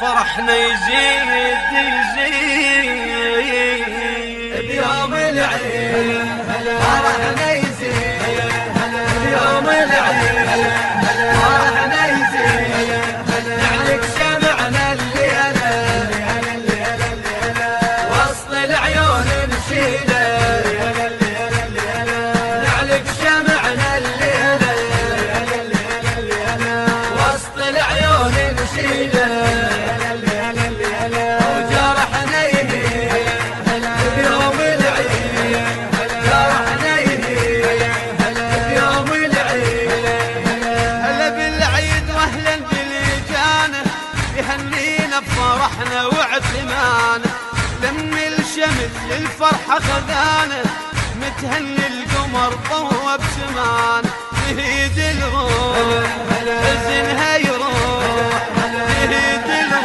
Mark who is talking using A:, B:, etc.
A: فرحنا يزيد
B: بيوم العيد فرحنا يزيد بيوم العيد فرحنا يزيد نعلق شمعنا الليلة وسط العيون نشيله نعلق شمعنا الليلة وسط العيون نشيله وجرحنا يهيل بيوم العيد جرحنا يهيل بيوم العيد
A: هلا بالعيد واهلا بالجانه يهنينا بفرحنا واعتمانه لم الشمل للفرحة خذانه متهني القمر ضوى بسمانه يهيد الروح حزنها يروح يهيد الروح